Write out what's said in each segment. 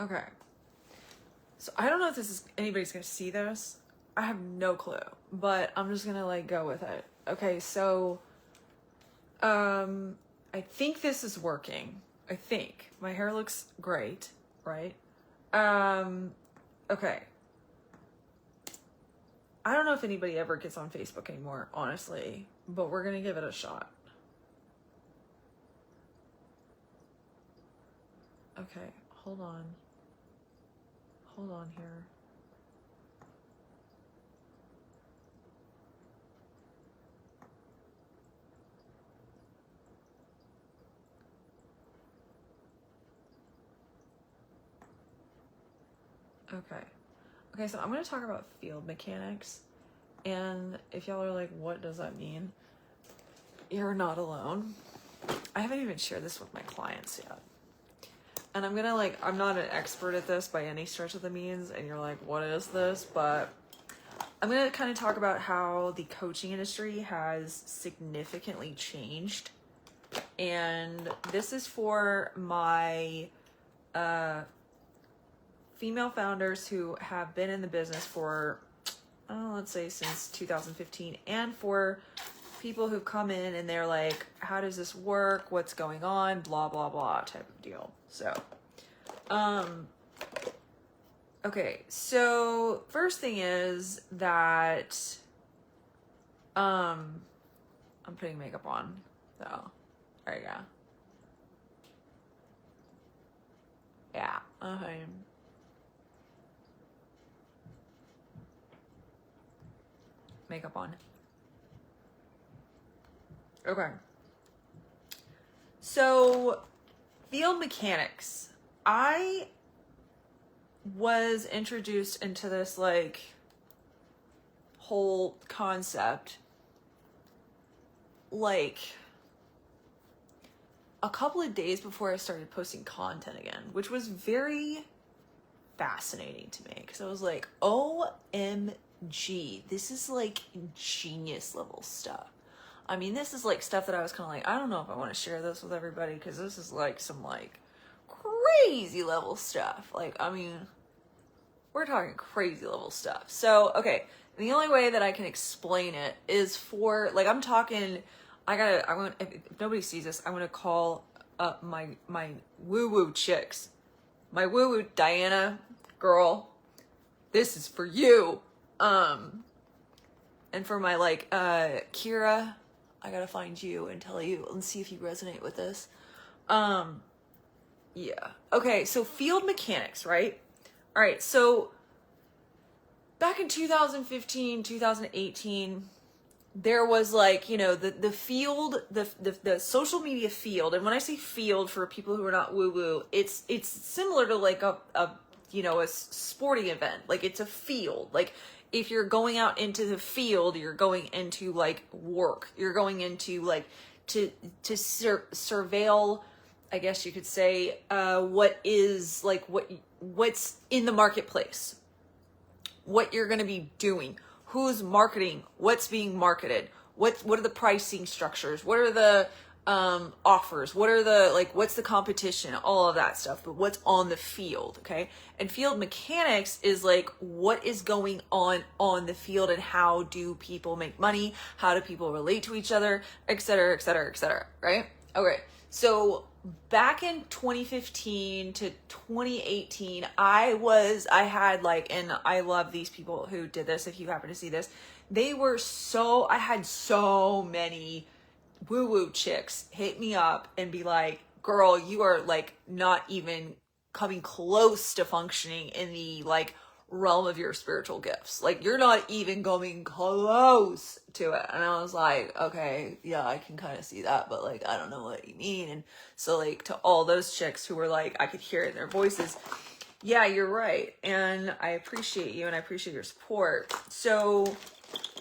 Okay. So I don't know if anybody's gonna see this. I have no clue, but I'm just gonna like go with it. Okay, so I think this is working. I think my hair looks great, right? Okay. I don't know if anybody ever gets on Facebook anymore, honestly, but we're gonna give it a shot. Okay, hold on here. Okay, so I'm going to talk about field mechanics. And if y'all are like, what does that mean? You're not alone. I haven't even shared this with my clients yet. And I'm not an expert at this by any stretch of the means. And you're like, what is this? But I'm going to kind of talk about how the coaching industry has significantly changed. And this is for my female founders who have been in the business for, let's say since 2015, and for people who've come in and they're like, how does this work? What's going on? Blah, blah, blah type of deal. So, okay. So first thing is that, I'm putting makeup on. So there you go. Yeah. Okay. Makeup on. Okay. So, field mechanics. I was introduced into this like whole concept like a couple of days before I started posting content again, which was very fascinating to me because I was like, OMG, this is like genius level stuff. I mean, this is like stuff that I was kind of like, I don't know if I want to share this with everybody because this is like some like crazy level stuff. Like, I mean, we're talking crazy level stuff. So, okay, the only way that I can explain it is for, like, I'm talking, if nobody sees this, I'm going to call up my woo-woo chicks. My woo-woo Diana girl, this is for you. And for my like Kira, I gotta find you and tell you and see if you resonate with this. Yeah. Okay, so field mechanics, right? All right, so back in 2015, 2018, there was like, you know, the field, the social media field. And when I say field for people who are not woo-woo, it's similar to like a sporting event. Like it's a field. Like if you're going out into the field, you're going into like work. You're going into like to surveil, I guess you could say, what is like what's in the marketplace, what you're going to be doing, who's marketing, what's being marketed, what are the pricing structures, what are the offers, what are the like what's the competition, all of that stuff, but what's on the field. Okay, and field mechanics is like what is going on the field and how do people make money, how do people relate to each other, etc., etc., etc., right? Okay, so back in 2015 to 2018, I had like, and I love these people who did this, if you happen to see this, I had so many woo-woo chicks hit me up and be like, girl, you are like not even coming close to functioning in the like realm of your spiritual gifts. Like you're not even going close to it. And I was like, okay, yeah, I can kind of see that, but like, I don't know what you mean. And so like to all those chicks who were like, I could hear it in their voices. Yeah, you're right. And I appreciate you and I appreciate your support. So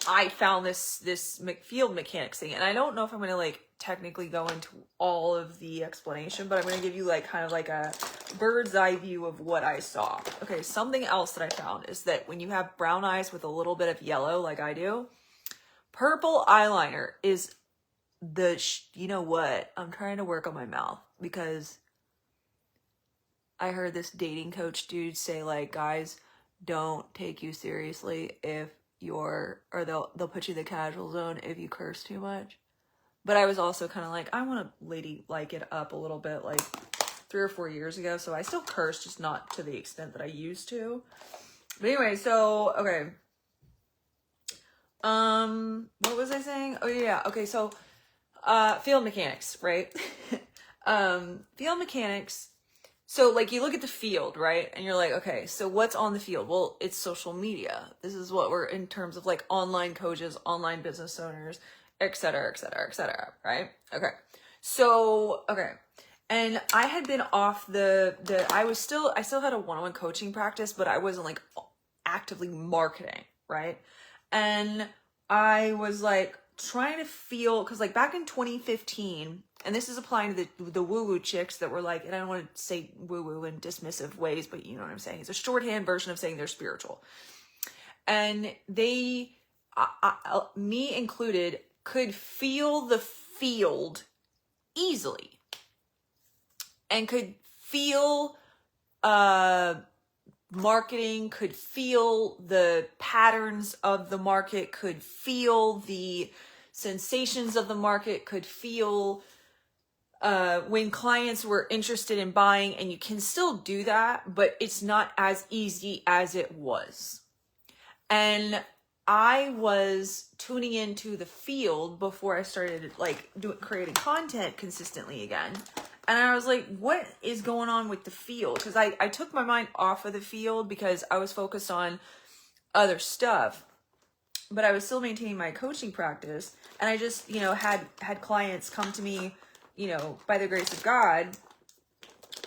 I found this field mechanics thing, and I don't know if I'm going to like technically go into all of the explanation, but I'm going to give you like kind of like a bird's eye view of what I saw. Okay, something else that I found is that when you have brown eyes with a little bit of yellow like I do, purple eyeliner is you know what? I'm trying to work on my mouth because I heard this dating coach dude say, like, guys don't take you seriously if you're, or they'll put you in the casual zone if you curse too much. But I was also kind of like, I want to lady like it up a little bit, like 3 or 4 years ago. So I still curse, just not to the extent that I used to. But anyway, so, okay. What was I saying? Oh yeah, okay, so, field mechanics, right? Field mechanics. So like you look at the field, right? And you're like, okay, so what's on the field? Well, it's social media. This is what we're in terms of like online coaches, online business owners, et cetera, et cetera, et cetera, right? Okay. So, okay. And I had been off I still had a one-on-one coaching practice, but I wasn't like actively marketing, right? And I was like trying to feel, because like back in 2015, and this is applying to the woo-woo chicks that were like, and I don't want to say woo-woo in dismissive ways, but you know what I'm saying. It's a shorthand version of saying they're spiritual. And they, me included, could feel the field easily and could feel marketing, could feel the patterns of the market, could feel the sensations of the market, could feel when clients were interested in buying, and you can still do that, but it's not as easy as it was. And I was tuning into the field before I started like creating content consistently again. And I was like, what is going on with the field? Because I took my mind off of the field because I was focused on other stuff, but I was still maintaining my coaching practice. And I just, had clients come to me, by the grace of God,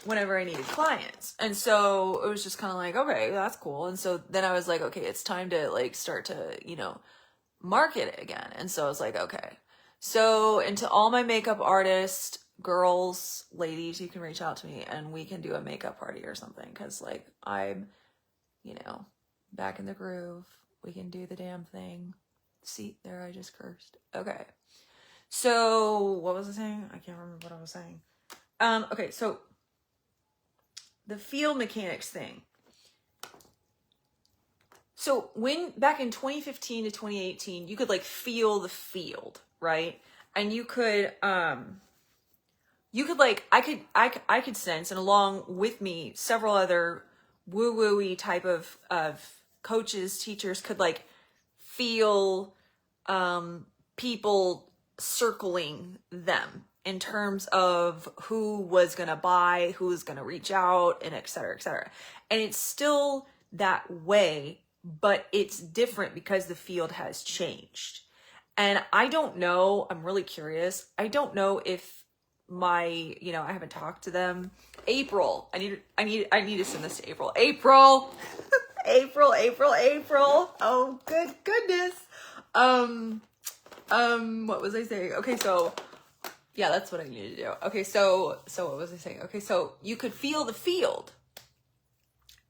whenever I needed clients. And so it was just kind of like, okay, that's cool. And so then I was like, okay, it's time to like start to, market it again. And so I was like, okay. So, and to all my makeup artists, girls, ladies, you can reach out to me and we can do a makeup party or something. Cause like I'm, back in the groove. We can do the damn thing. See, there I just cursed. Okay. So what was I saying? I can't remember what I was saying. Okay, so the field mechanics thing. So back in 2015 to 2018, you could like feel the field, right? And you could like, I could sense, and along with me, several other woo-woo-y type of coaches, teachers could like feel people circling them in terms of who was going to buy, who was going to reach out, and et cetera, et cetera. And it's still that way, but it's different because the field has changed. And I don't know, I'm really curious. I don't know if I haven't talked to them. April, I need to send this to April. April. Oh, good goodness. What was I saying? Okay, so yeah, that's what I needed to do. Okay, so what was I saying? Okay, so you could feel the field.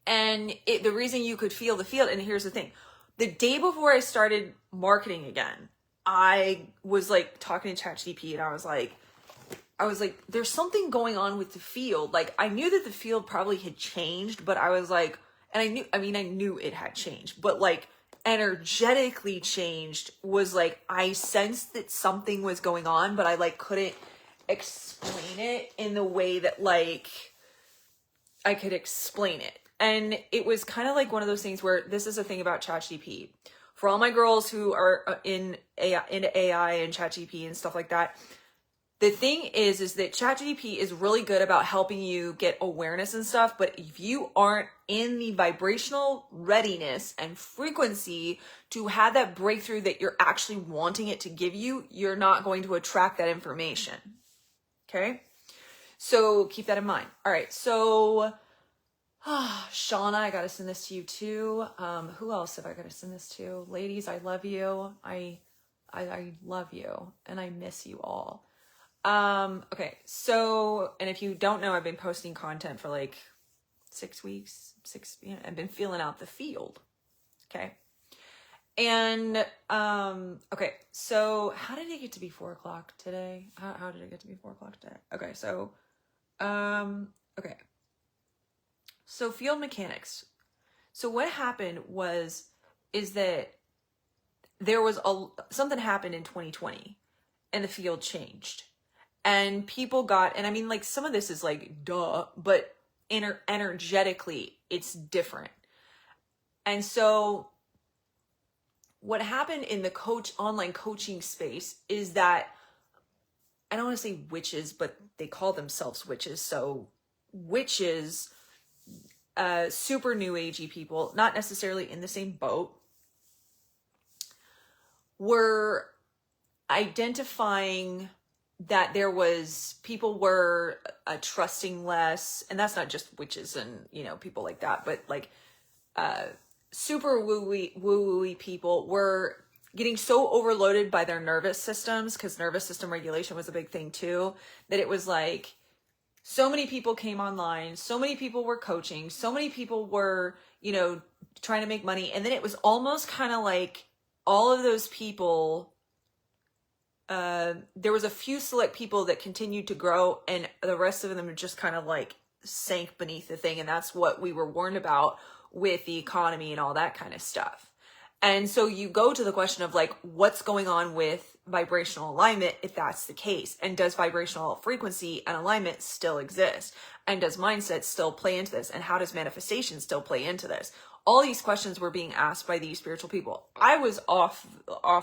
And the reason you could feel the field, and here's the thing. The day before I started marketing again, I was like talking to ChatGPT, and I was like, there's something going on with the field. Like, I knew that the field probably had changed, but I was like, and I knew it had changed, but like energetically changed was like, I sensed that something was going on, but I like couldn't explain it in the way that like I could explain it. And it was kind of like one of those things where this is a thing about ChatGPT. For all my girls who are into AI and ChatGPT and stuff like that, the thing is that ChatGPT is really good about helping you get awareness and stuff, but if you aren't in the vibrational readiness and frequency to have that breakthrough that you're actually wanting it to give you, you're not going to attract that information. Okay? So keep that in mind. All right, so Shauna, I gotta send this to you too. Who else have I gotta send this to? Ladies, I love you. I love you, and I miss you all. Okay, so, and if you don't know, I've been posting content for like 6 weeks, I've been feeling out the field. Okay. And, okay, so how did it get to be 4 o'clock today? How did it get to be 4 o'clock today? Okay, so, okay. So field mechanics. So what happened is that there was something happened in 2020 and the field changed and people got, and I mean, like, some of this is like, duh, but energetically it's different. And so what happened in the online coaching space is that, I don't want to say witches, but they call themselves witches. So witches, super new agey people, not necessarily in the same boat, were identifying that there was, people were trusting less, and that's not just witches and, you know, people like that, but like super woo-woo-y people were getting so overloaded by their nervous systems, because nervous system regulation was a big thing too, that it was like, so many people came online, so many people were coaching, so many people were, you know, trying to make money. And then it was almost kind of like all of those people, there was a few select people that continued to grow, and the rest of them just kind of like sank beneath the thing. And that's what we were warned about with the economy and all that kind of stuff. And so you go to the question of like, what's going on with vibrational alignment if that's the case? And does vibrational frequency and alignment still exist? And does mindset still play into this? And how does manifestation still play into this? All these questions were being asked by these spiritual people. I was off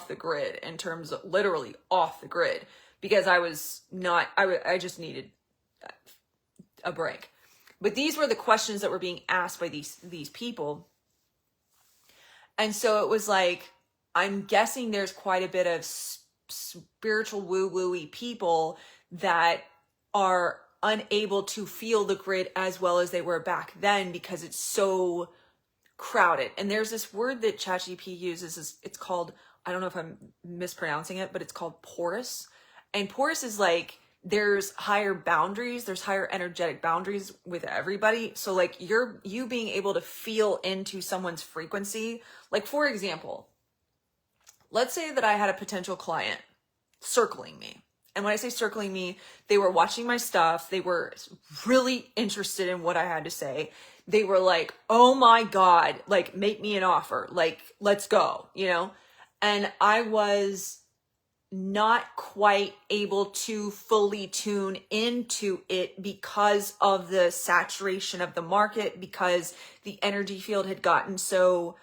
the grid, in terms of literally off the grid, because I was not, I just needed a break. But these were the questions that were being asked by these people. And so it was like, I'm guessing there's quite a bit of spiritual woo-woo-y people that are unable to feel the grid as well as they were back then, because it's so crowded. And there's this word that ChatGPT uses, it's called, I don't know if I'm mispronouncing it, but it's called porous. And porous is like, there's higher boundaries, there's higher energetic boundaries with everybody. So like you being able to feel into someone's frequency. Like, for example, let's say that I had a potential client circling me. And when I say circling me, they were watching my stuff. They were really interested in what I had to say. They were like, oh my God, like, make me an offer. Like, let's go, you know? And I was not quite able to fully tune into it because of the saturation of the market, because the energy field had gotten so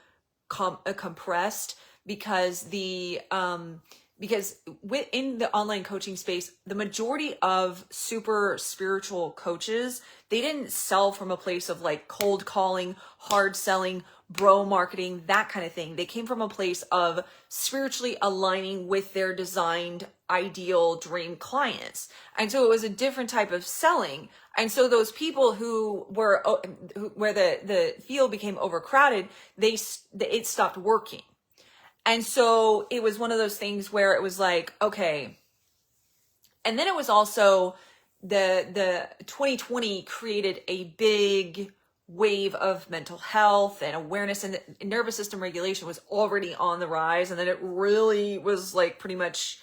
compressed, because because within the online coaching space, the majority of super spiritual coaches, they didn't sell from a place of like cold calling, hard selling, bro marketing, that kind of thing. They came from a place of spiritually aligning with their designed ideal dream clients. And so it was a different type of selling. And so those people where the field became overcrowded, it stopped working. And so it was one of those things where it was like, okay. And then it was also the 2020 created a big wave of mental health and awareness, and the nervous system regulation was already on the rise. And then it really was like pretty much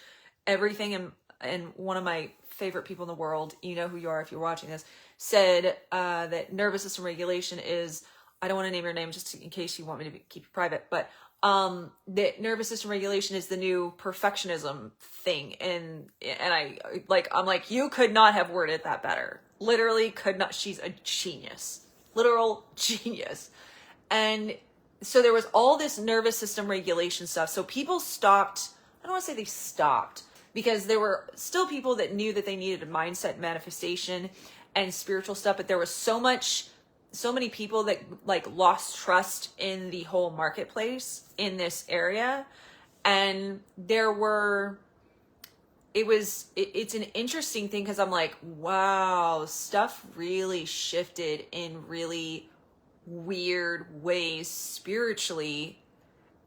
everything. And one of my favorite people in the world, you know who you are if you're watching this, said that nervous system regulation is, I don't want to name your name just in case you want me to keep it private, but that nervous system regulation is the new perfectionism thing. And I'm like, you could not have worded that better. Literally could not. She's a genius, literal genius. And so there was all this nervous system regulation stuff. So people stopped, I don't want to say they stopped, because there were still people that knew that they needed a mindset manifestation and spiritual stuff, but there was so many people that like lost trust in the whole marketplace in this area. And it's an interesting thing, because I'm like, wow, stuff really shifted in really weird ways spiritually.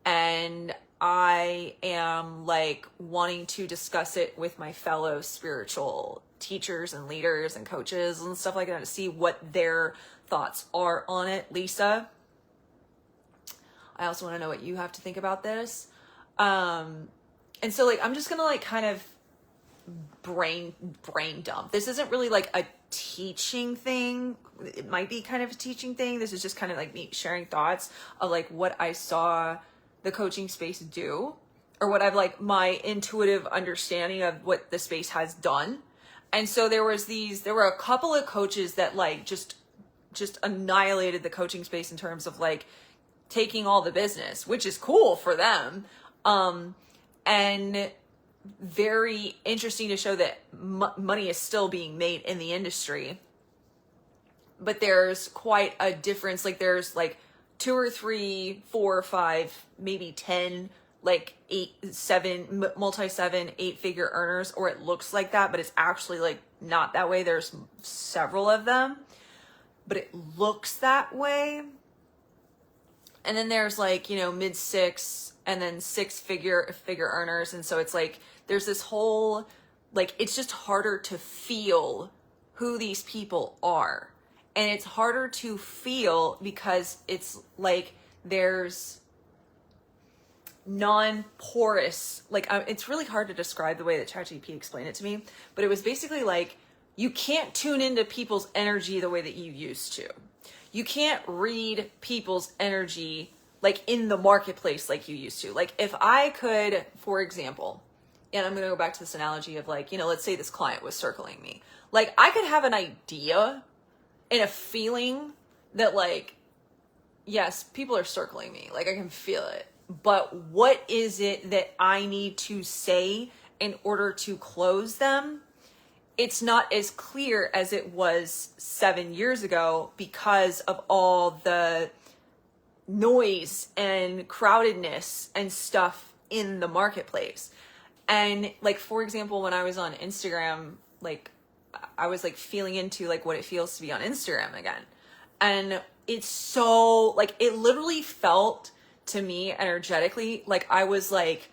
And I am like wanting to discuss it with my fellow spiritual teachers and leaders and coaches and stuff like that, to see what their thoughts are on it. Lisa, I also want to know what you have to think about this. And so like, I'm just going to like kind of brain dump. This isn't really like a teaching thing. It might be kind of a teaching thing. This is just kind of like me sharing thoughts of like what I saw the coaching space do, or what I've like my intuitive understanding of what the space has done. And so there were a couple of coaches that like just annihilated the coaching space in terms of like taking all the business, which is cool for them. And very interesting to show that money is still being made in the industry. But there's quite a difference. Like there's like 2 or 3, 4 or 5, maybe 10, like 8, 7, multi-7, 8-figure earners, or it looks like that, but it's actually like not that way. There's several of them, but it looks that way. And then there's like, you know, mid 6 and then 6-figure earners. And so it's like, there's this whole, like, it's just harder to feel who these people are. And it's harder to feel because it's like there's non-porous, like it's really hard to describe the way that ChatGPT explained it to me, but it was basically like, you can't tune into people's energy the way that you used to. You can't read people's energy like in the marketplace like you used to. Like if I could, for example, and I'm going to go back to this analogy of like, you know, let's say this client was circling me. Like I could have an idea and a feeling that like, yes, people are circling me. Like I can feel it. But what is it that I need to say in order to close them? It's not as clear as it was 7 years ago because of all the noise and crowdedness and stuff in the marketplace. And like, for example, when I was on Instagram, like I was like feeling into like what it feels to be on Instagram again. And it's so like, it literally felt to me energetically like I was like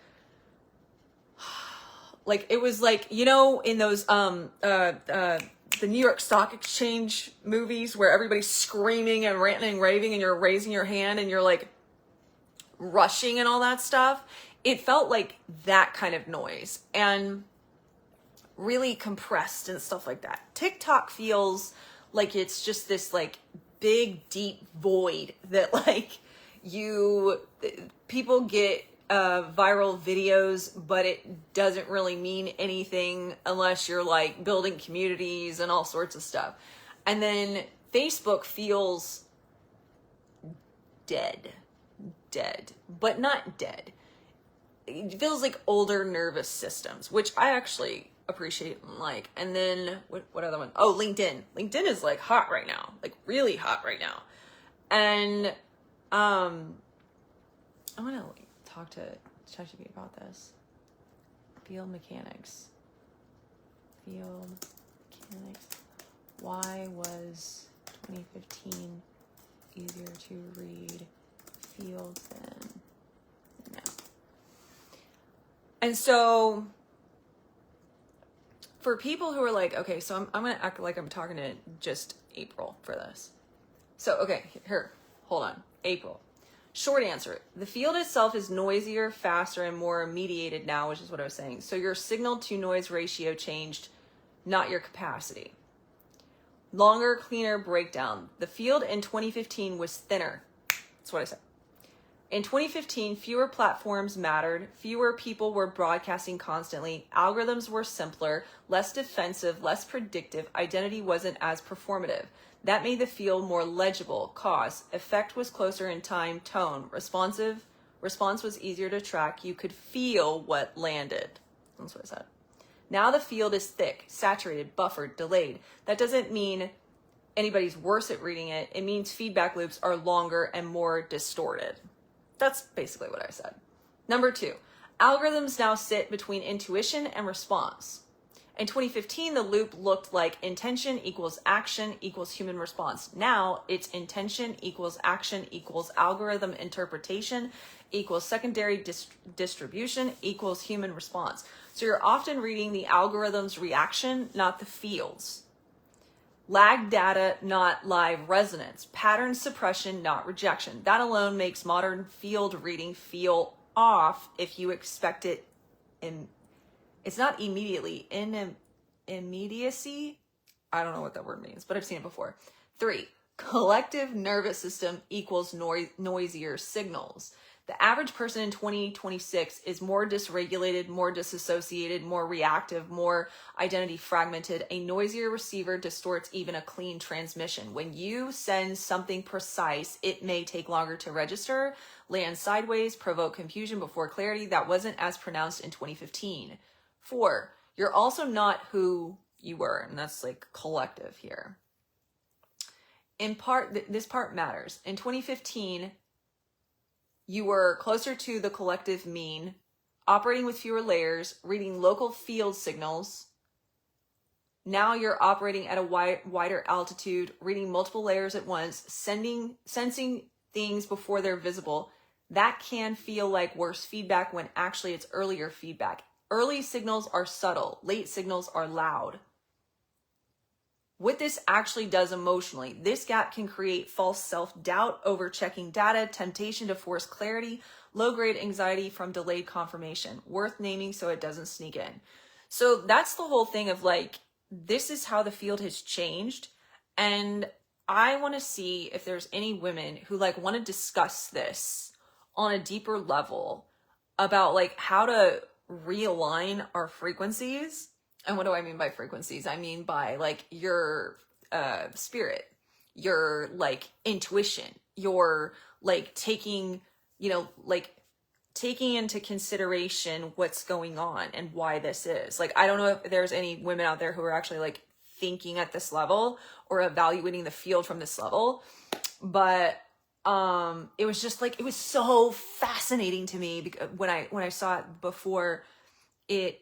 it was like, you know, in those the New York Stock Exchange movies where everybody's screaming and ranting and raving and you're raising your hand and you're like rushing and all that stuff. It felt like that kind of noise and really compressed and stuff like that. TikTok feels like it's just this like big deep void that like people get viral videos, but it doesn't really mean anything unless you're like building communities and all sorts of stuff. And then Facebook feels dead, but not dead. It feels like older nervous systems, which I actually appreciate and like. And then what other one? Oh, LinkedIn. LinkedIn is like hot right now, like really hot right now. And I'm gonna like talk to ChatGPT about this. Field mechanics. Why was 2015 easier to read fields than now? And so for people who are like, okay, so I'm going to act like I'm talking to just April for this. So, okay, here, hold on. April. Short answer. The field itself is noisier, faster, and more mediated now, which is what I was saying. So your signal to noise ratio changed, not your capacity. Longer, cleaner breakdown. The field in 2015 was thinner. That's what I said. In 2015, fewer platforms mattered, fewer people were broadcasting constantly, algorithms were simpler, less defensive, less predictive, identity wasn't as performative. That made the field more legible. Cause, effect was closer in time, tone, response was easier to track, you could feel what landed. That's what I said. Now the field is thick, saturated, buffered, delayed. That doesn't mean anybody's worse at reading it. It means feedback loops are longer and more distorted. That's basically what I said. Number 2, algorithms now sit between intuition and response. In 2015, the loop looked like intention equals action equals human response. Now it's intention equals action equals algorithm interpretation equals secondary distribution equals human response. So you're often reading the algorithm's reaction, not the field's. Lag data, not live resonance. Pattern suppression, not rejection. That alone makes modern field reading feel off if you expect it It's not immediately. Immediacy. I don't know what that word means, but I've seen it before. 3, collective nervous system equals noisier signals. The average person in 2026 is more dysregulated, more disassociated, more reactive, more identity fragmented. A noisier receiver distorts even a clean transmission. When you send something precise, it may take longer to register, land sideways, provoke confusion before clarity. That wasn't as pronounced in 2015. 4, you're also not who you were, and that's like collective here. In part, this part matters. In 2015, you were closer to the collective mean, operating with fewer layers, reading local field signals. Now you're operating at a wider altitude, reading multiple layers at once, sensing things before they're visible. That can feel like worse feedback when actually it's earlier feedback. Early signals are subtle, late signals are loud. What this actually does emotionally, this gap can create false self-doubt, over checking data, temptation to force clarity, low-grade anxiety from delayed confirmation, worth naming so it doesn't sneak in. So that's the whole thing of like, this is how the field has changed. And I want to see if there's any women who like want to discuss this on a deeper level about like how to realign our frequencies. And what do I mean by frequencies? I mean by like your spirit, your like intuition, your like taking into consideration what's going on and why this is. Like, I don't know if there's any women out there who are actually like thinking at this level or evaluating the field from this level. But it was just like, it was so fascinating to me because when I saw it before it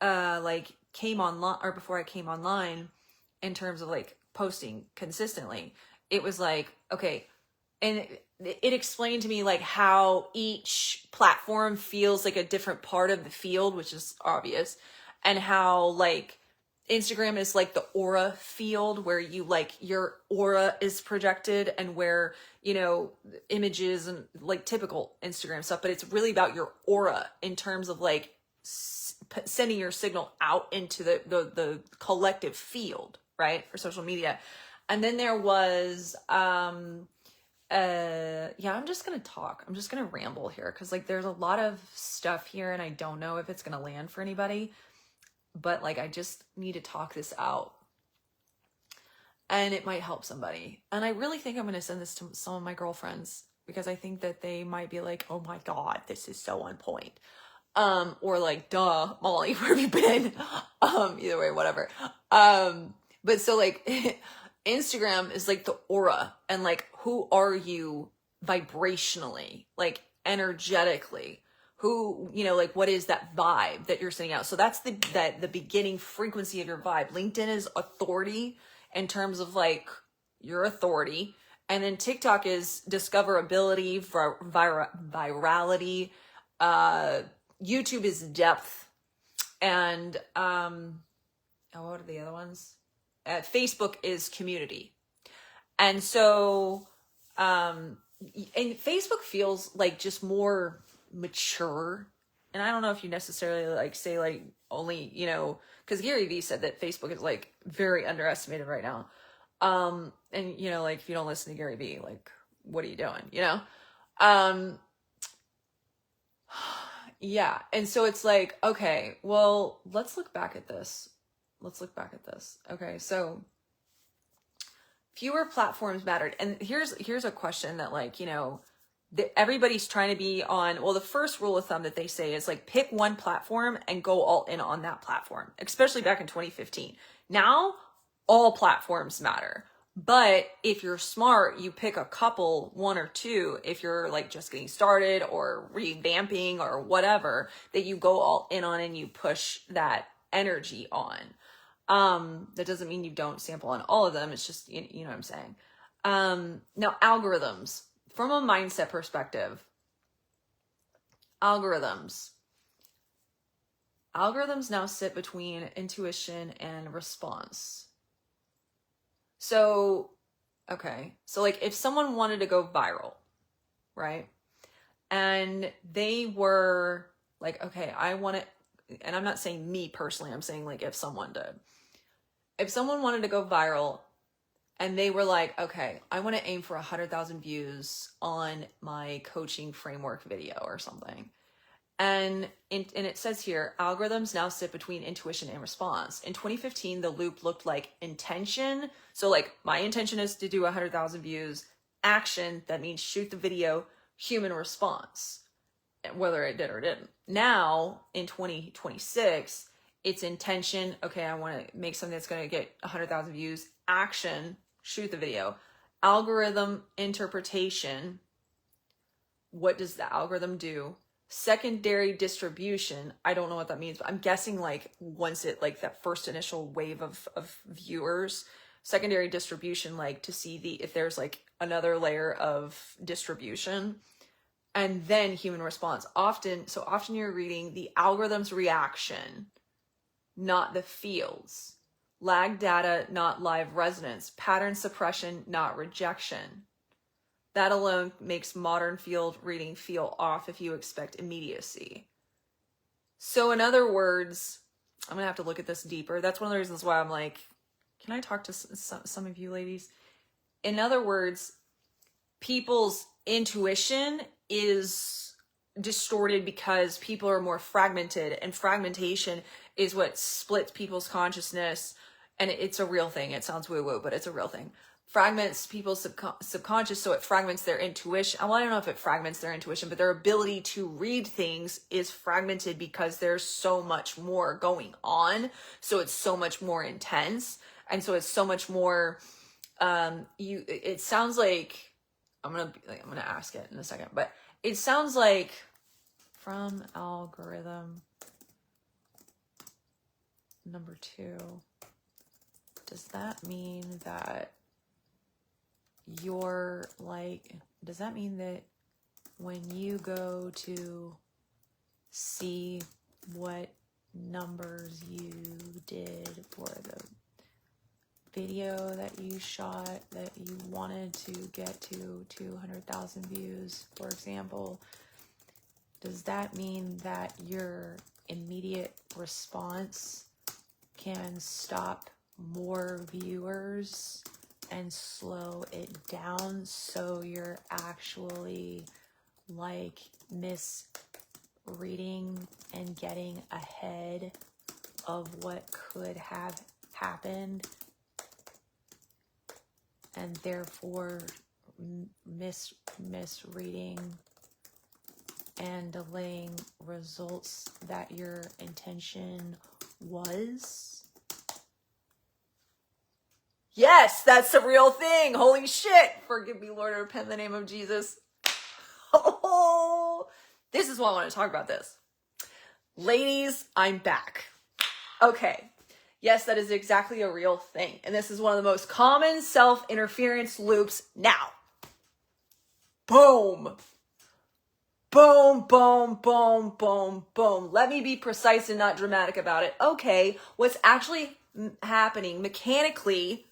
like came online, or before I came online, in terms of like posting consistently, it was like, okay. And it explained to me like how each platform feels like a different part of the field, which is obvious, and how like Instagram is like the aura field where you like your aura is projected, and where, you know, images and like typical Instagram stuff, but it's really about your aura in terms of like sending your signal out into the collective field, right, for social media. And then there was yeah, I'm just gonna ramble here because like there's a lot of stuff here and I don't know if it's gonna land for anybody, but like I just need to talk this out and it might help somebody. And I really think I'm gonna send this to some of my girlfriends because I think that they might be like, oh my god, this is so on point. Or like, duh, Molly, where have you been? Either way, whatever. But so like Instagram is like the aura, and like, who are you vibrationally, like energetically? Who, you know, like what is that vibe that you're sending out? So that's the beginning frequency of your vibe. LinkedIn is authority in terms of like your authority. And then TikTok is discoverability, virality, YouTube is depth, and what are the other ones? Facebook is community. And so and Facebook feels like just more mature. And I don't know if you necessarily like say like only, you know, because Gary Vee said that Facebook is like very underestimated right now. And you know, like if you don't listen to Gary Vee, like what are you doing, you know? Yeah. And so it's like, okay, well, let's look back at this. Okay. So fewer platforms mattered. And here's a question that like, you know, everybody's trying to be on. Well, the first rule of thumb that they say is like, pick one platform and go all in on that platform, especially back in 2015. Now all platforms matter. But if you're smart, you pick a couple, one or two, if you're like just getting started or revamping or whatever, that you go all in on and you push that energy on. That doesn't mean you don't sample on all of them. It's just, you know what I'm saying? Now algorithms, from a mindset perspective, algorithms now sit between intuition and response. So, okay. So like if someone wanted to go viral, right? And they were like, okay, I want and I'm not saying me personally, I'm saying like if someone did. If someone wanted to go viral and they were like, okay, I want to aim for 100,000 views on my coaching framework video or something. And it says here, algorithms now sit between intuition and response. In 2015, the loop looked like intention. So like my intention is to do 100,000 views. Action, that means shoot the video. Human response, whether it did or didn't. Now in 2026, it's intention. Okay, I want to make something that's going to get 100,000 views. Action, shoot the video. Algorithm interpretation. What does the algorithm do? Secondary distribution, I don't know what that means, but I'm guessing like once it, like that first initial wave of viewers, secondary distribution, like to see if there's like another layer of distribution, and then human response. Often you're reading the algorithm's reaction, not the fields. Lag data, not live resonance. Pattern suppression, not rejection. That alone makes modern field reading feel off if you expect immediacy. So in other words, I'm going to have to look at this deeper. That's one of the reasons why I'm like, can I talk to some of you ladies? In other words, people's intuition is distorted because people are more fragmented, and fragmentation is what splits people's consciousness. And it's a real thing. It sounds woo-woo, but it's a real thing. Fragments people's subconscious, so it fragments their intuition. Well, I don't know if it fragments their intuition, but their ability to read things is fragmented because there's so much more going on. So it's so much more intense. And so it's so much more, it sounds like, I'm going to ask it in a second, but it sounds like from algorithm number 2, does that mean that does that mean that when you go to see what numbers you did for the video that you shot, that you wanted to get to 200,000 views, for example, does that mean that your immediate response can stop more viewers and slow it down, so you're actually like misreading and getting ahead of what could have happened, and therefore misreading and delaying results that your intention was? Yes, that's a real thing. Holy shit. Forgive me, Lord, I repent in the name of Jesus. Oh, this is why I want to talk about this. Ladies, I'm back. Okay. Yes, that is exactly a real thing. And this is one of the most common self-interference loops now. Boom. Boom, boom, boom, boom, boom. Let me be precise and not dramatic about it. Okay, what's actually happening mechanically,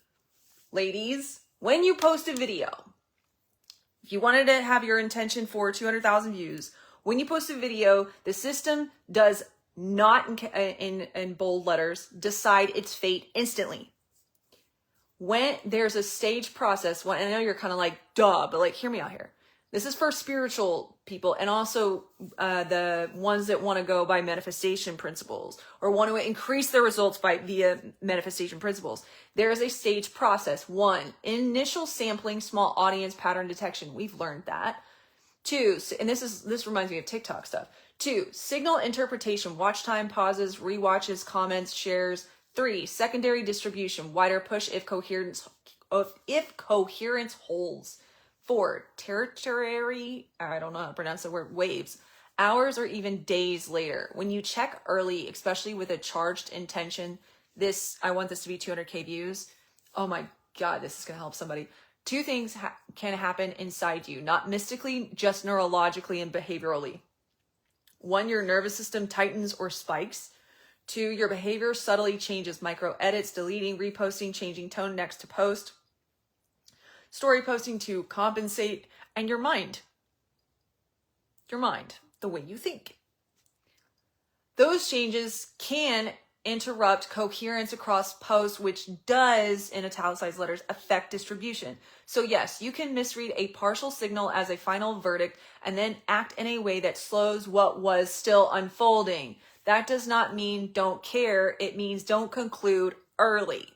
ladies, when you post a video, if you wanted to have your intention for 200,000 views, when you post a video, the system does not, in bold letters, decide its fate instantly. When there's a stage process, I know you're kind of like, duh, but like, hear me out here. This is for spiritual people, and also the ones that want to go by manifestation principles or want to increase their results via manifestation principles. There is a stage process. 1, initial sampling, small audience pattern detection. We've learned that. 2, and this reminds me of TikTok stuff. 2, signal interpretation, watch time, pauses, rewatches, comments, shares. 3, secondary distribution, wider push if coherence holds. 4, tertiary, I don't know how to pronounce the word, waves, hours or even days later. When you check early, especially with a charged intention, I want this to be 200K views. Oh my God, this is going to help somebody. 2 things can happen inside you, not mystically, just neurologically and behaviorally. 1, your nervous system tightens or spikes. 2, your behavior subtly changes, micro edits, deleting, reposting, changing tone next to post, story posting to compensate, and your mind, the way you think. those changes can interrupt coherence across posts, which does, in italicized letters, affect distribution. So yes, you can misread a partial signal as a final verdict and then act in a way that slows what was still unfolding. That does not mean don't care. It means don't conclude early.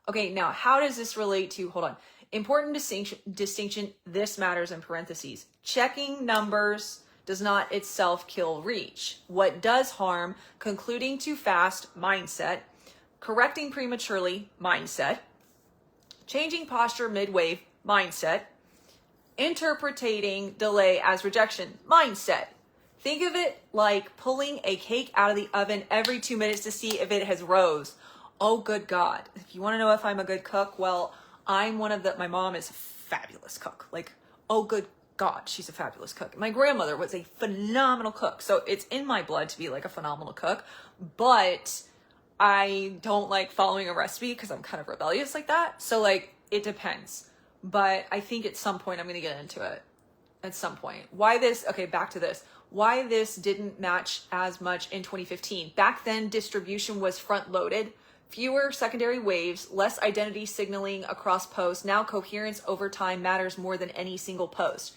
Okay, now how does this relate to, hold on, important distinction, this matters in parentheses. Checking numbers does not itself kill reach. What does harm? Concluding too fast, mindset. Correcting prematurely, mindset. Changing posture mid-wave, mindset. Interpreting delay as rejection, mindset. Think of it like pulling a cake out of the oven every 2 minutes to see if it has rose. Oh, good God. If you want to know if I'm a good cook, well, I'm my mom is a fabulous cook. Like, oh, good God, she's a fabulous cook. My grandmother was a phenomenal cook. So it's in my blood to be like a phenomenal cook, but I don't like following a recipe because I'm kind of rebellious like that. So like, it depends. But I think at some point I'm going to get into it at some point. Back to this. Why this didn't match as much in 2015. Back then, distribution was front loaded. Fewer secondary waves, less identity signaling across posts. Now coherence over time matters more than any single post.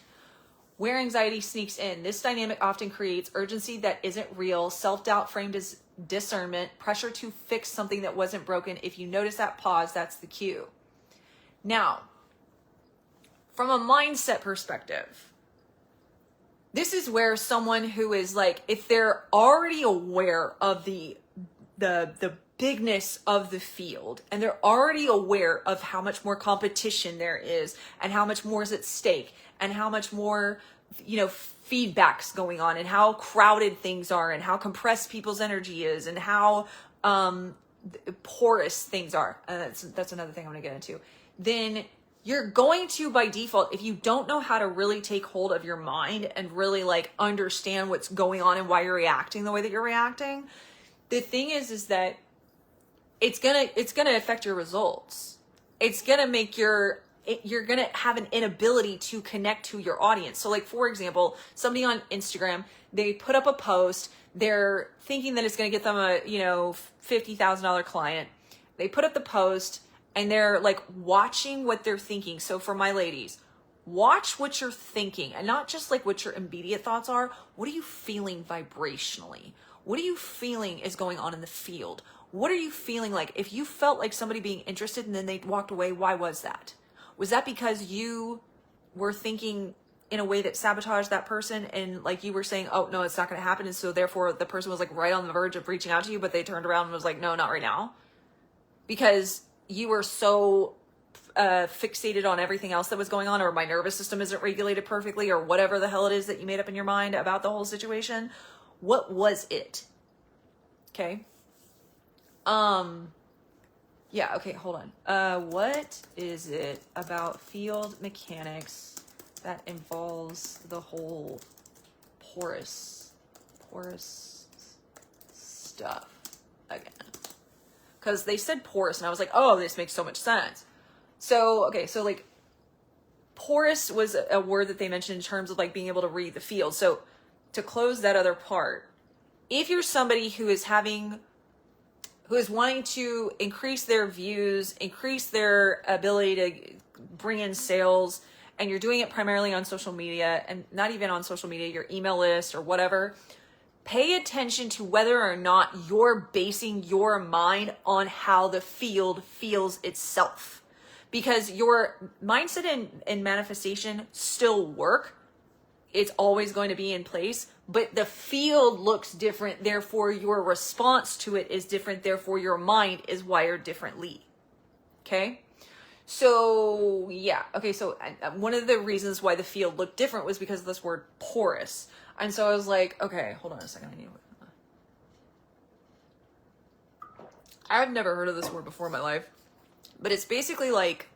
Where anxiety sneaks in, this dynamic often creates urgency that isn't real, self-doubt framed as discernment, pressure to fix something that wasn't broken. If you notice that pause, that's the cue. Now, from a mindset perspective, this is where someone who is like, if they're already aware of the bigness of the field and they're already aware of how much more competition there is and how much more is at stake and how much more, feedback's going on and how crowded things are and how compressed people's energy is and how porous things are. That's another thing I'm going to get into. Then you're going to, by default, if you don't know how to really take hold of your mind and really like understand what's going on and why you're reacting the way that you're reacting, the thing is that it's gonna affect your results. It's gonna make you're gonna have an inability to connect to your audience. So like, for example, somebody on Instagram, they put up a post, they're thinking that it's gonna get them a, $50,000 client. They put up the post and they're like watching what they're thinking. So for my ladies, watch what you're thinking and not just like what your immediate thoughts are. What are you feeling vibrationally? What are you feeling is going on in the field? What are you feeling like? If you felt like somebody being interested and then they walked away, why was that? Was that because you were thinking in a way that sabotaged that person and like you were saying, oh no, it's not going to happen. And so therefore the person was like right on the verge of reaching out to you, but they turned around and was like, no, not right now. Because you were so fixated on everything else that was going on, or my nervous system isn't regulated perfectly, or whatever the hell it is that you made up in your mind about the whole situation. What was it? Okay. Yeah, okay, hold on. What is it about field mechanics that involves the whole porous stuff again? Because they said porous and I was like, oh, this makes so much sense. So, okay, so like porous was a word that they mentioned in terms of like being able to read the field. So to close that other part, if you're somebody who is wanting to increase their views, increase their ability to bring in sales, and you're doing it primarily on social media, and not even on social media, your email list or whatever, pay attention to whether or not you're basing your mind on how the field feels itself. Because your mindset and manifestation still work. It's always going to be in place, but the field looks different. Therefore, your response to it is different. Therefore, your mind is wired differently. Okay. So yeah. Okay. So one of the reasons why the field looked different was because of this word porous. And so I was like, okay, hold on a second. I've never heard of this word before in my life, but it's basically like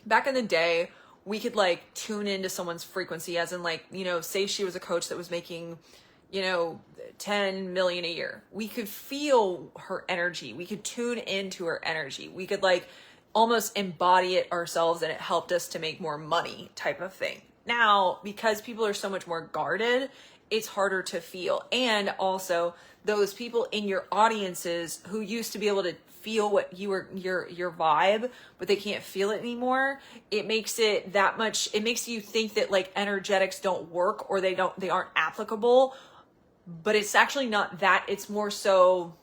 back in the day, we could like tune into someone's frequency, as in like, say she was a coach that was making, 10 million a year. We could feel her energy. We could tune into her energy. We could like almost embody it ourselves, and it helped us to make more money type of thing. Now, because people are so much more guarded, it's harder to feel. And also those people in your audiences who used to be able to feel what you were, your vibe, but they can't feel it anymore. It makes it that much, it makes you think that like energetics don't work or they aren't applicable, but it's actually not that. It's more so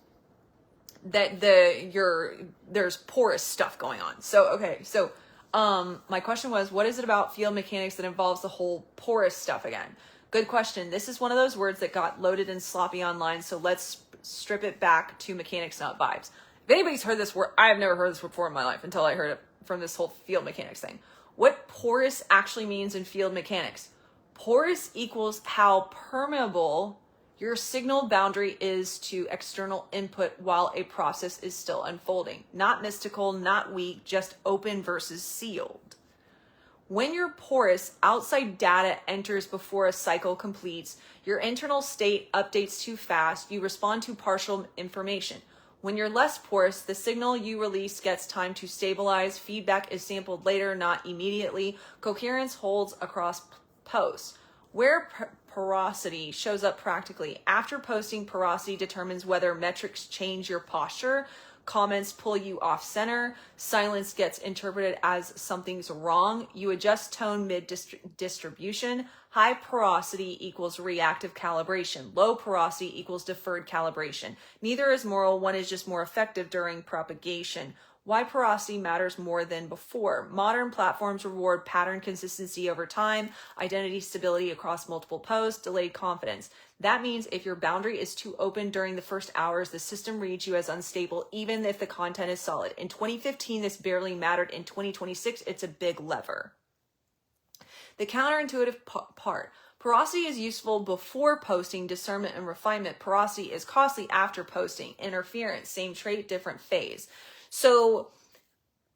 that there's porous stuff going on. So, okay. So, my question was, what is it about field mechanics that involves the whole porous stuff again? Good question. This is one of those words that got loaded and sloppy online. So let's strip it back to mechanics, not vibes. If anybody's heard this word, I have never heard this before in my life until I heard it from this whole field mechanics thing. What porous actually means in field mechanics? Porous equals how permeable your signal boundary is to external input while a process is still unfolding. Not mystical, not weak, just open versus sealed. When you're porous, outside data enters before a cycle completes. Your internal state updates too fast. You respond to partial information. When you're less porous, the signal you release gets time to stabilize. Feedback is sampled later, not immediately. Coherence holds across posts. Where porosity shows up practically. After posting, porosity determines whether metrics change your posture, comments pull you off center, silence gets interpreted as something's wrong, you adjust tone mid-distribution. High porosity equals reactive calibration. Low porosity equals deferred calibration. Neither is moral, one is just more effective during propagation. Why porosity matters more than before. Modern platforms reward pattern consistency over time, identity stability across multiple posts, delayed confidence. That means if your boundary is too open during the first hours, the system reads you as unstable, even if the content is solid. In 2015, this barely mattered. In 2026, it's a big lever. The counterintuitive part. Porosity is useful before posting, discernment and refinement. Porosity is costly after posting. Interference, same trait, different phase. So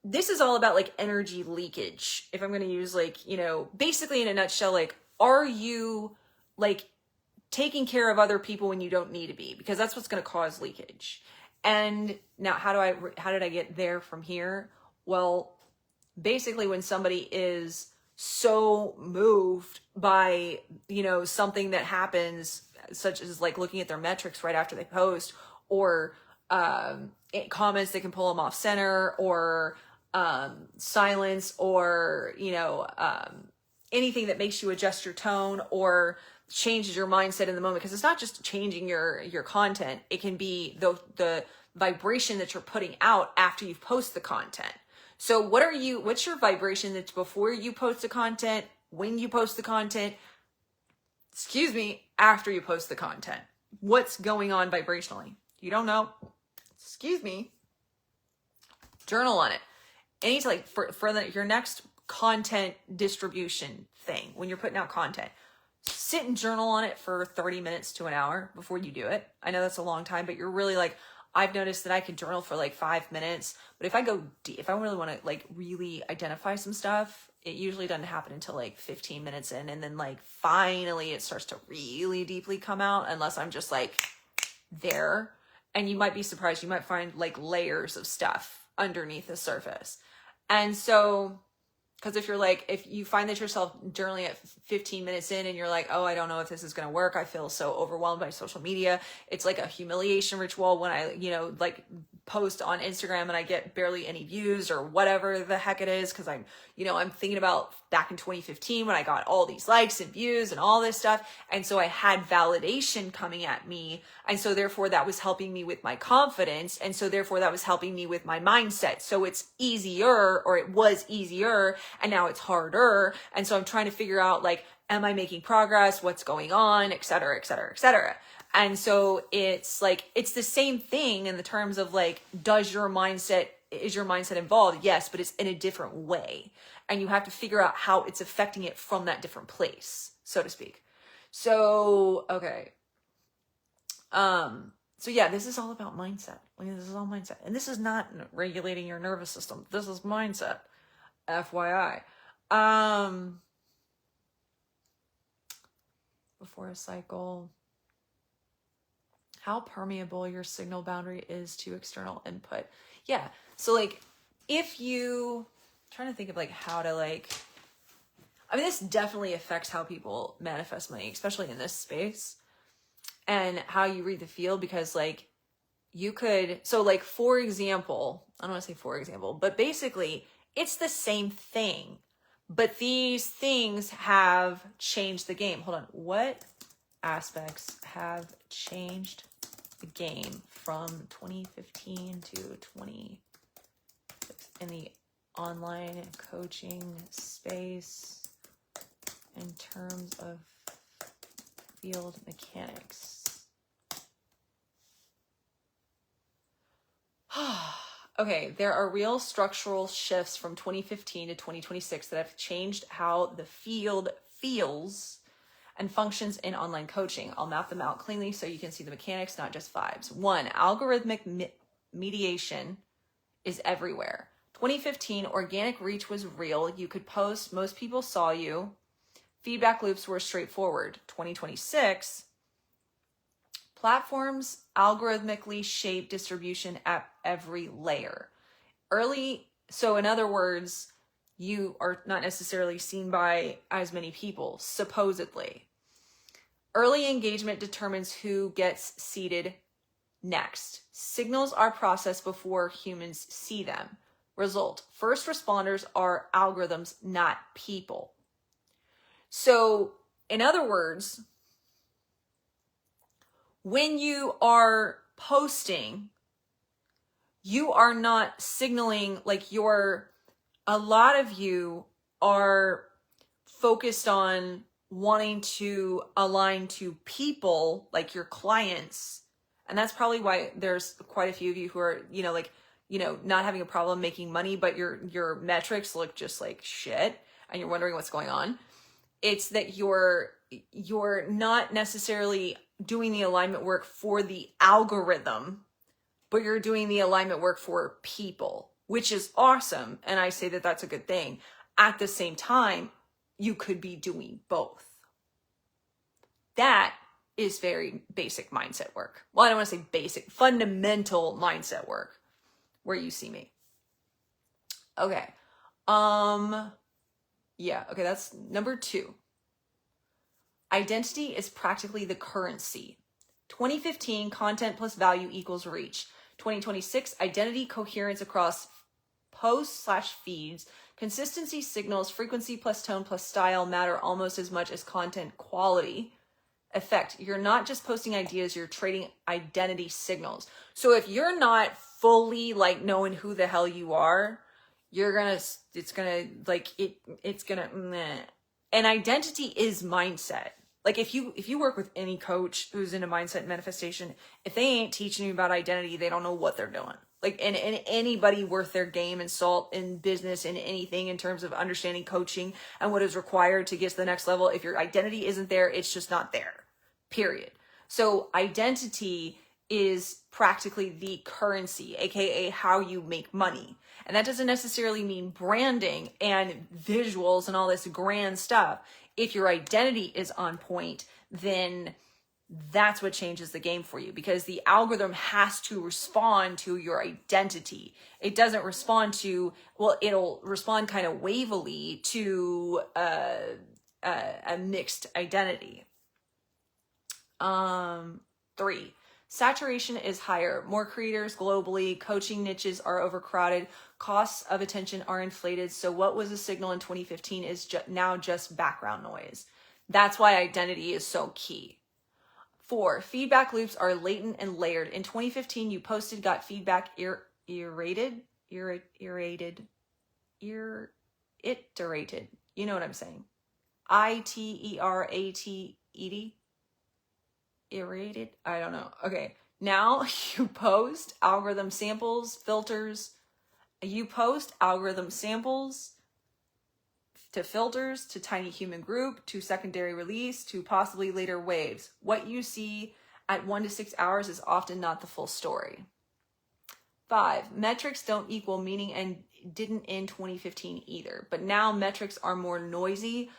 this is all about like energy leakage. If I'm going to use like, you know, basically in a nutshell, like, are you like taking care of other people when you don't need to be? Because that's what's going to cause leakage. And now how did I get there from here? Well, basically when somebody is so moved by, you know, something that happens, such as like looking at their metrics right after they post, or comments that can pull them off center, or silence, or, you know, anything that makes you adjust your tone or changes your mindset in the moment. Because it's not just changing your content. It can be the vibration that you're putting out after you've posted the content. So what's your vibration that's before you post the content, when you post the content, after you post the content? What's going on vibrationally? You don't know? Journal on it. Anytime, like for your next content distribution thing, when you're putting out content, sit and journal on it for 30 minutes to an hour before you do it. I know that's a long time, but you're really like, I've noticed that I can journal for like 5 minutes, but if I go deep, if I really want to like really identify some stuff, it usually doesn't happen until like 15 minutes in. And then like finally it starts to really deeply come out, unless I'm just like there. And you might be surprised. You might find like layers of stuff underneath the surface. And so, because if you find that yourself journaling at 15 minutes in and you're like, oh, I don't know if this is going to work. I feel so overwhelmed by social media. It's like a humiliation ritual when I, you know, like post on Instagram and I get barely any views or whatever the heck it is. Cause I'm thinking about back in 2015 when I got all these likes and views and all this stuff. And so I had validation coming at me. And so therefore that was helping me with my confidence. And so therefore that was helping me with my mindset. So it was easier, and now it's harder. And so I'm trying to figure out, like, am I making progress? What's going on? Et cetera, et cetera, et cetera. And so it's like, it's the same thing in the terms of like, is your mindset involved? Yes, but it's in a different way. And you have to figure out how it's affecting it from that different place, so to speak. So, okay. So yeah, this is all about mindset. This is all mindset. And this is not regulating your nervous system. This is mindset. FYI. Before a cycle, how permeable your signal boundary is to external input. Yeah. So like, I'm trying to think of like how to like, I mean, this definitely affects how people manifest money, especially in this space. and how you read the field, because like you could, so like for example, I don't want to say for example, but basically it's the same thing, but these things have changed the game. Hold on. What aspects have changed the game from 2015 to 20 in the online coaching space in terms of field mechanics? Okay, there are real structural shifts from 2015 to 2026 that have changed how the field feels and functions in online coaching. I'll map them out cleanly so you can see the mechanics, not just vibes. 1, algorithmic mediation is everywhere. 2015, organic reach was real. You could post, most people saw you. Feedback loops were straightforward. 2026, platforms algorithmically shape distribution at every layer. So in other words, you are not necessarily seen by as many people, supposedly. Early engagement determines who gets seated next. Signals are processed before humans see them. Result, first responders are algorithms, not people. So in other words, when you are posting, you are not signaling like a lot of you are focused on wanting to align to people like your clients. And that's probably why there's quite a few of you who are, not having a problem making money, but your metrics look just like shit and you're wondering what's going on. It's that you're not necessarily doing the alignment work for the algorithm, but you're doing the alignment work for people, which is awesome. And I say that that's a good thing. At the same time, you could be doing both. That is very basic mindset work. Well, I don't want to say basic, fundamental mindset work where you see me. Okay. Yeah, okay, that's number 2. Identity is practically the currency. 2015, content plus value equals reach. 2026, identity coherence across posts/feeds. Consistency signals, frequency plus tone plus style matter almost as much as content quality. Effect, you're not just posting ideas, you're trading identity signals. So if you're not fully like knowing who the hell you are, it's gonna meh. And identity is mindset. Like if you work with any coach who's into mindset manifestation, if they ain't teaching you about identity, they don't know what they're doing. Like and anybody worth their game and salt in business in anything in terms of understanding coaching and what is required to get to the next level, if your identity isn't there, it's just not there. Period. So identity is practically the currency, aka how you make money. And that doesn't necessarily mean branding and visuals and all this grand stuff. If your identity is on point, then that's what changes the game for you, because the algorithm has to respond to your identity. It doesn't respond to, well, it'll respond kind of wavily to a mixed identity. 3, saturation is higher. More creators globally, coaching niches are overcrowded, costs of attention are inflated. So what was a signal in 2015 is now just background noise. That's why identity is so key. 4, feedback loops are latent and layered. In 2015, you posted, got feedback, iterated. You know what I'm saying? ITERATED. Irritated? I don't know. Okay. Now you post algorithm samples, filters. You post algorithm samples to filters, to tiny human group, to secondary release, to possibly later waves. What you see at 1 to 6 hours is often not the full story. 5, metrics don't equal meaning and didn't in 2015 either. But now metrics are more noisy.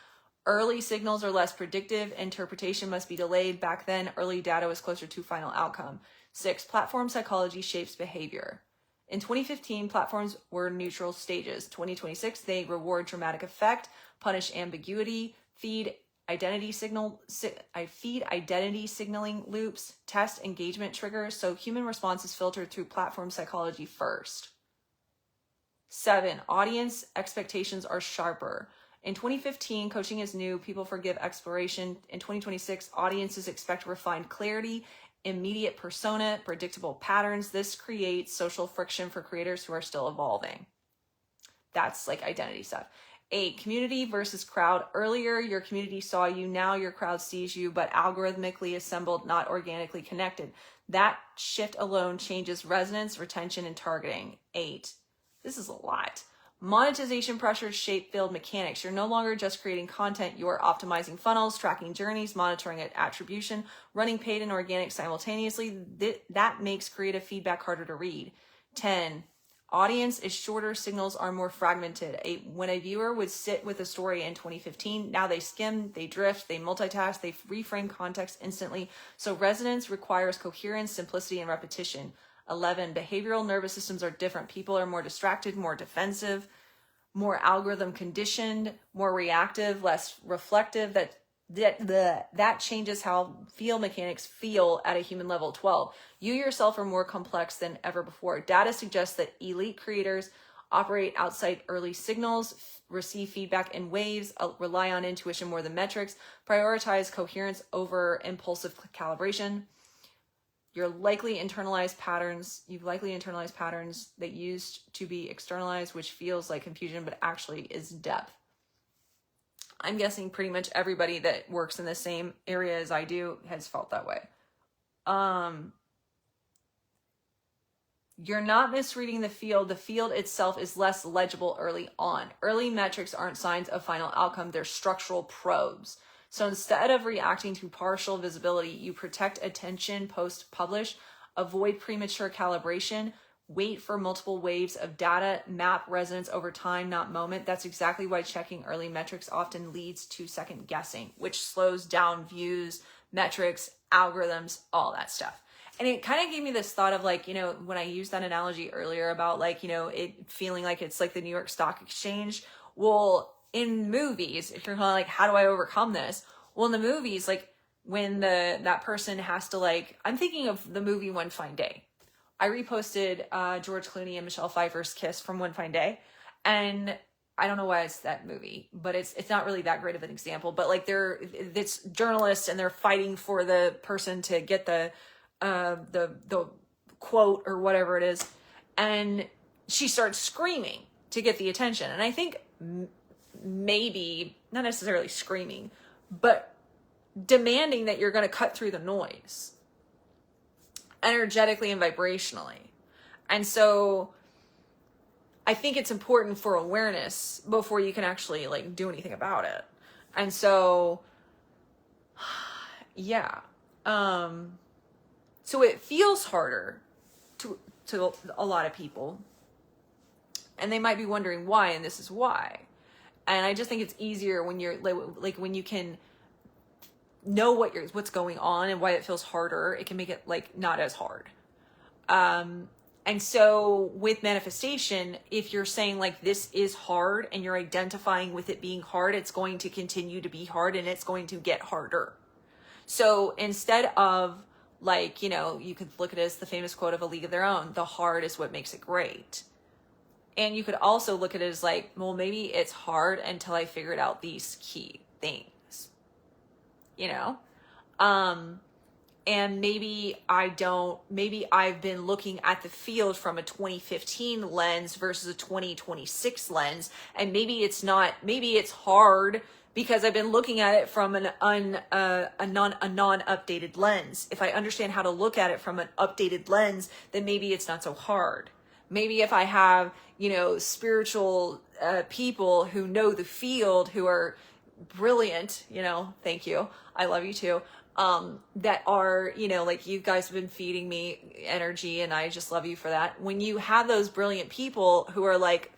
Early signals are less predictive. Interpretation must be delayed. Back then, early data was closer to final outcome. 6, platform psychology shapes behavior. In 2015, platforms were neutral stages. 2026, they reward dramatic effect, punish ambiguity, feed I feed identity signaling loops, test engagement triggers, so human response is filtered through platform psychology first. 7, audience expectations are sharper. In 2015, coaching is new, people forgive exploration. In 2026, audiences expect refined clarity, immediate persona, predictable patterns. This creates social friction for creators who are still evolving. That's like identity stuff. 8, community versus crowd. Earlier, your community saw you. Now your crowd sees you, but algorithmically assembled, not organically connected. That shift alone changes resonance, retention, and targeting. 8, this is a lot. Monetization pressures shape field mechanics. You're no longer just creating content. You're optimizing funnels, tracking journeys, monitoring attribution, running paid and organic simultaneously. That makes creative feedback harder to read. 10, audience is shorter, signals are more fragmented. When a viewer would sit with a story in 2015, now they skim, they drift, they multitask, they reframe context instantly. So resonance requires coherence, simplicity, and repetition. 11, behavioral nervous systems are different. People are more distracted, more defensive, more algorithm conditioned, more reactive, less reflective. That changes how field mechanics feel at a human level. 12, you yourself are more complex than ever before. Data suggests that elite creators operate outside early signals, receive feedback in waves, rely on intuition more than metrics, prioritize coherence over impulsive calibration. You've likely internalized patterns that used to be externalized, which feels like confusion, but actually is depth. I'm guessing pretty much everybody that works in the same area as I do has felt that way. You're not misreading the field. The field itself is less legible early on. Early metrics aren't signs of final outcome. They're structural probes. So instead of reacting to partial visibility, you protect attention post-publish, avoid premature calibration, wait for multiple waves of data, map resonance over time, not moment. That's exactly why checking early metrics often leads to second guessing, which slows down views, metrics, algorithms, all that stuff. And it kind of gave me this thought of like, when I used that analogy earlier about like, it feeling like it's like the New York Stock Exchange. Well, in movies, if you're kind of like, how do I overcome this? Well, in the movies, like when that person has to like, I'm thinking of the movie One Fine Day. I reposted George Clooney and Michelle Pfeiffer's kiss from One Fine Day. And I don't know why it's that movie, but it's not really that great of an example. But like it's journalists and they're fighting for the person to get the quote or whatever it is. And she starts screaming to get the attention. And I think maybe not necessarily screaming, but demanding that you're going to cut through the noise energetically and vibrationally. And so I think it's important for awareness before you can actually like do anything about it. And so, yeah. So it feels harder to a lot of people, and they might be wondering why, and this is why. And I just think it's easier when you're like when you can know what's going on and why it feels harder. It can make it like not as hard. And so with manifestation, if you're saying like this is hard and you're identifying with it being hard, it's going to continue to be hard and it's going to get harder. So instead of like, you could look at it as the famous quote of A League of Their Own, the hard is what makes it great. And you could also look at it as like, well, maybe it's hard until I figured out these key things, and maybe I've been looking at the field from a 2015 lens versus a 2026 lens. And maybe it's hard because I've been looking at it from a non-updated lens. If I understand how to look at it from an updated lens, then maybe it's not so hard. Maybe if I have, spiritual people who know the field, who are brilliant, thank you, I love you too, that are, like you guys have been feeding me energy and I just love you for that. When you have those brilliant people who are like,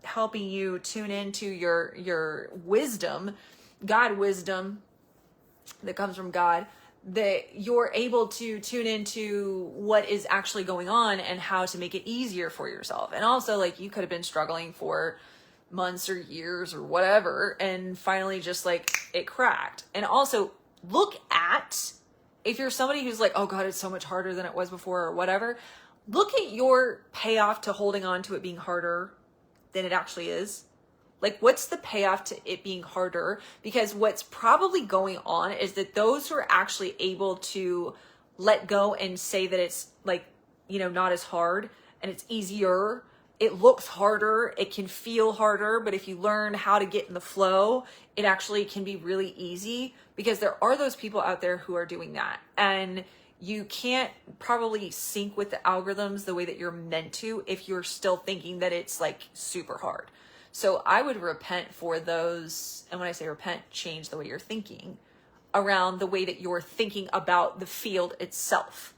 helping you tune into your wisdom, God wisdom that comes from God, that you're able to tune into what is actually going on and how to make it easier for yourself. And also like you could have been struggling for months or years or whatever, and finally just like it cracked. And also look at, if you're somebody who's like, oh God, it's so much harder than it was before or whatever, look at your payoff to holding on to it being harder than it actually is. Like, what's the payoff to it being harder? Because what's probably going on is that those who are actually able to let go and say that it's like, you know, not as hard and it's easier, it looks harder, it can feel harder, but if you learn how to get in the flow, it actually can be really easy, because there are those people out there who are doing that. And you can't probably sync with the algorithms the way that you're meant to if you're still thinking that it's like super hard. So I would repent for those. And when I say repent, change the way you're thinking around the way that you're thinking about the field itself,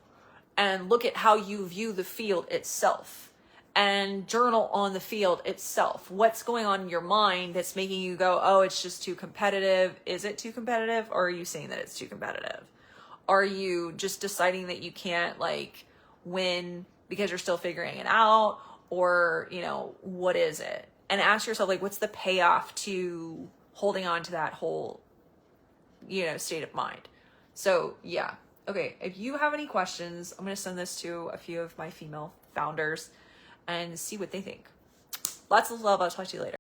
and look at how you view the field itself, and journal on the field itself. What's going on in your mind that's making you go, oh, it's just too competitive? Is it too competitive? Or are you saying that it's too competitive? Are you just deciding that you can't like win because you're still figuring it out? Or, you know, what is it? And ask yourself, like, what's the payoff to holding on to that whole, you know, state of mind? So yeah. Okay. If you have any questions, I'm going to send this to a few of my female founders and see what they think. Lots of love. I'll talk to you later.